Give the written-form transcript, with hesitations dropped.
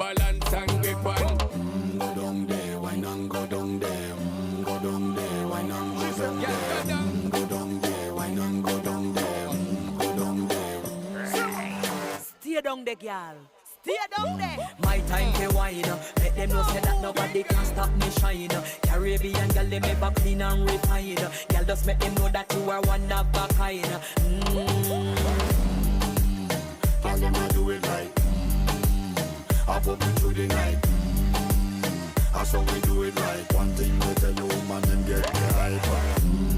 balance and grip on. Go down there, wine and go down there. Go down there, wine and go down there. Go down there, wine and go down there. Go down there. Stay down there, girl. Stay down there. My time to wine. Let them know say that nobody can stop me shine. Caribbean girl, they make up clean and refine. Girl, just make them know that you are one of a kind. Girl, them a do it right. I pop it through the night. That's how we do it right. One thing we tell you, woman, them get the hype.